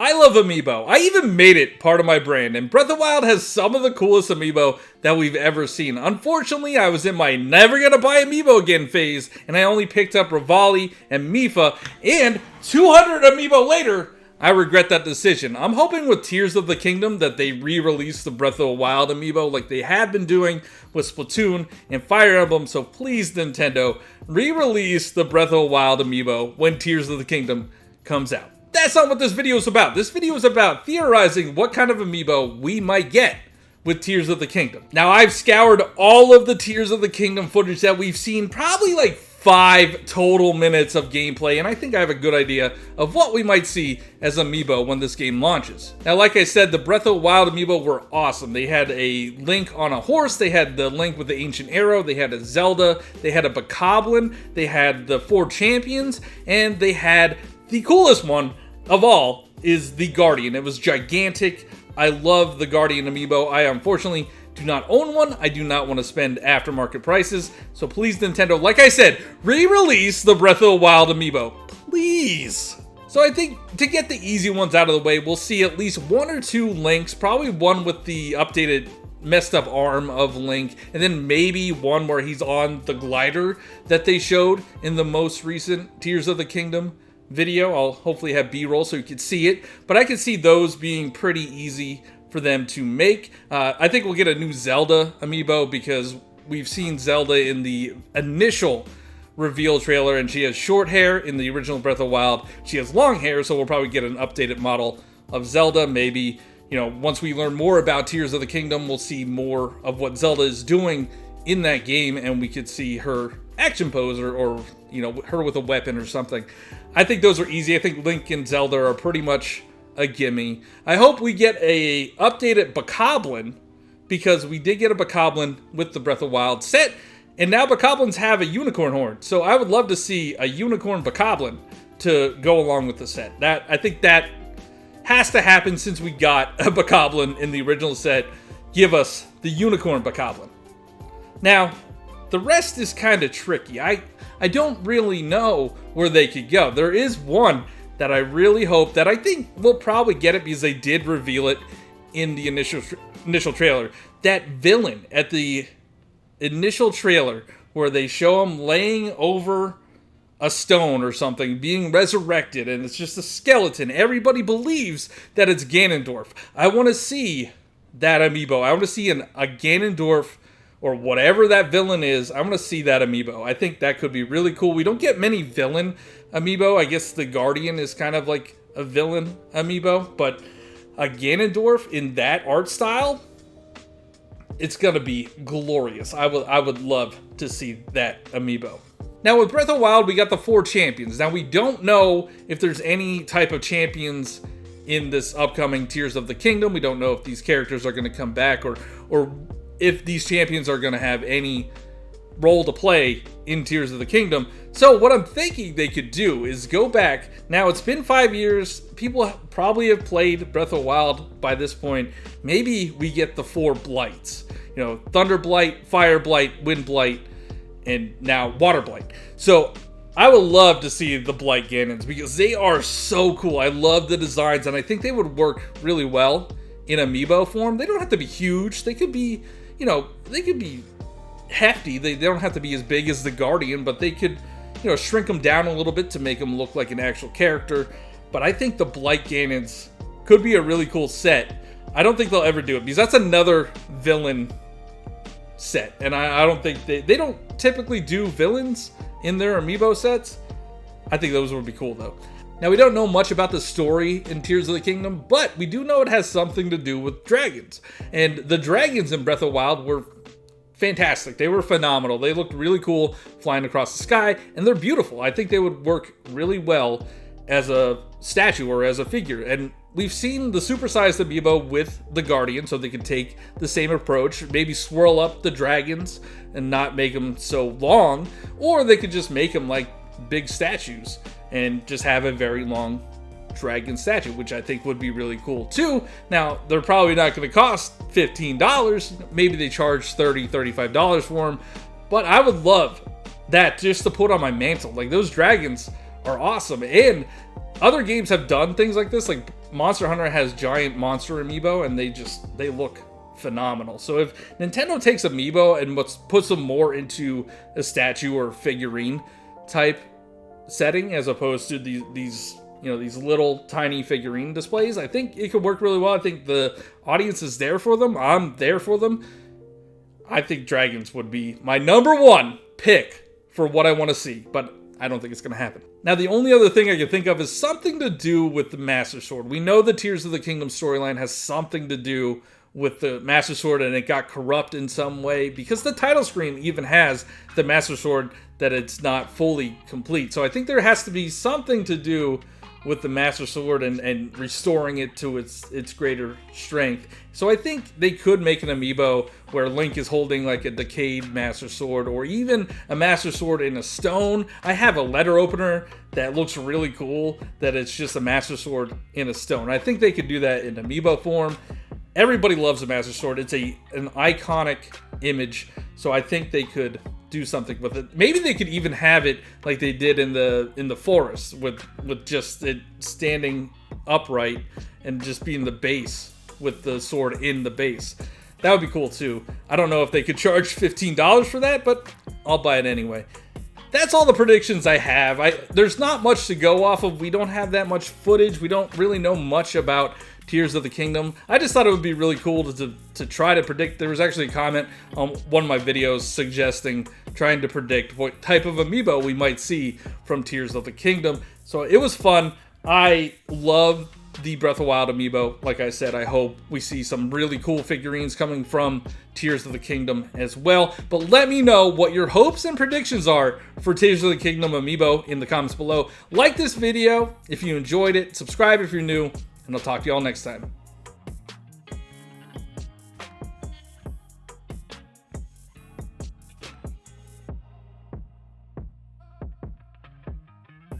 I love amiibo. I even made it part of my brand, and Breath of the Wild has some of the coolest amiibo that we've ever seen. Unfortunately, I was in my never gonna buy amiibo again phase, and I only picked up Rivali and Mipha, and 200 amiibo later, I regret that decision. I'm hoping with Tears of the Kingdom that they re-release the Breath of the Wild amiibo like they have been doing with Splatoon and Fire Emblem, so please Nintendo, re-release the Breath of the Wild amiibo when Tears of the Kingdom comes out. That's not what this video is about. This video is about theorizing what kind of amiibo we might get with Tears of the Kingdom. Now, I've scoured all of the Tears of the Kingdom footage that we've seen, probably like 5 total minutes of gameplay, and I think I have a good idea of what we might see as amiibo when this game launches. Now, like I said, the Breath of the Wild amiibo were awesome. They had a Link on a horse, they had the Link with the ancient arrow, they had a Zelda, they had a Bokoblin, they had the 4 champions, and they had the coolest one of all is the Guardian. It was gigantic. I love the Guardian amiibo. I unfortunately do not own one. I do not want to spend aftermarket prices. So please, Nintendo, like I said, re-release the Breath of the Wild amiibo. Please. So I think to get the easy ones out of the way, we'll see at least 1 or 2 Links, probably one with the updated messed up arm of Link, and then maybe one where he's on the glider that they showed in the most recent Tears of the Kingdom video. I'll hopefully have B-roll so you can see it, but I can see those being pretty easy for them to make. I think we'll get a new Zelda amiibo because we've seen Zelda in the initial reveal trailer and she has short hair. In the original Breath of the Wild, she has long hair, so we'll probably get an updated model of Zelda. Maybe, you know, once we learn more about Tears of the Kingdom, we'll see more of what Zelda is doing in that game and we could see her action pose or you know, her with a weapon or something. I think those are easy. I think Link and Zelda are pretty much a gimme. I hope we get a updated Bokoblin because we did get a Bokoblin with the Breath of the Wild set, and now Bokoblins have a unicorn horn. So I would love to see a unicorn Bokoblin to go along with the set. I think that has to happen since we got a Bokoblin in the original set. Give us the unicorn Bokoblin. Now, the rest is kind of tricky. I don't really know where they could go. There is one that I really hope that I think we'll probably get it because they did reveal it in the initial trailer. That villain at the initial trailer where they show him laying over a stone or something, being resurrected, and it's just a skeleton. Everybody believes that it's Ganondorf. I want to see that amiibo. I want to see a Ganondorf or whatever that villain is. I want to see that amiibo. I think that could be really cool. We don't get many villain amiibo. I guess the Guardian is kind of like a villain amiibo, but a Ganondorf in that art style, it's gonna be glorious. I would love to see that amiibo. Now with Breath of the Wild, we got the 4 champions. Now we don't know if there's any type of champions in this upcoming Tears of the Kingdom. We don't know if these characters are gonna come back or if these champions are going to have any role to play in Tears of the Kingdom. So what I'm thinking they could do is go back. Now, it's been 5 years. People probably have played Breath of the Wild by this point. Maybe we get the 4 Blights. You know, Thunder Blight, Fire Blight, Wind Blight, and now Water Blight. So I would love to see the Blight Ganons because they are so cool. I love the designs, and I think they would work really well in amiibo form. They don't have to be huge. They could be, you know, they could be hefty. They don't have to be as big as the Guardian, but they could, you know, shrink them down a little bit to make them look like an actual character. But I think the Blight Ganons could be a really cool set. I don't think they'll ever do it because that's another villain set. And I don't think they don't typically do villains in their amiibo sets. I think those would be cool though. Now, we don't know much about the story in Tears of the Kingdom, but we do know it has something to do with dragons. And the dragons in Breath of the Wild were fantastic. They were phenomenal. They looked really cool flying across the sky, and they're beautiful. I think they would work really well as a statue or as a figure. And we've seen the supersized amiibo with the Guardian, so they could take the same approach, maybe swirl up the dragons and not make them so long, or they could just make them like big statues and just have a very long dragon statue, which I think would be really cool too. Now, they're probably not going to cost $15. Maybe they charge $30, $35 for them, but I would love that just to put on my mantle. Like, those dragons are awesome, and other games have done things like this. Like Monster Hunter has giant monster amiibo, and they look phenomenal. So if Nintendo takes amiibo and puts them more into a statue or figurine type setting as opposed to these little tiny figurine displays, I think it could work really well. I think the audience is there for them. I'm there for them. I think dragons would be my number one pick for what I want to see, but I don't think it's going to happen. Now, the only other thing I can think of is something to do with the Master Sword. We know the Tears of the Kingdom storyline has something to do with the Master Sword, and it got corrupt in some way, because the title screen even has the Master Sword that it's not fully complete. So I think there has to be something to do with the Master Sword and restoring it to its greater strength. So I think they could make an amiibo where Link is holding like a decayed Master Sword, or even a Master Sword in a stone. I have a letter opener that looks really cool, that it's just a Master Sword in a stone. I think they could do that in amiibo form. Everybody loves the Master Sword. It's an iconic image, so I think they could do something with it. Maybe they could even have it like they did in the forest, with just it standing upright and just being the base with the sword in the base. That would be cool too. I don't know if they could charge $15 for that, but I'll buy it anyway. That's all the predictions I have. There's not much to go off of. We don't have that much footage. We don't really know much about Tears of the Kingdom. I just thought it would be really cool to try to predict. There was actually a comment on one of my videos suggesting trying to predict what type of amiibo we might see from Tears of the Kingdom. So it was fun. I love the Breath of the Wild amiibo. Like I said, I hope we see some really cool figurines coming from Tears of the Kingdom as well. But let me know what your hopes and predictions are for Tears of the Kingdom amiibo in the comments below. Like this video if you enjoyed it, subscribe if you're new, and I'll talk to y'all next time.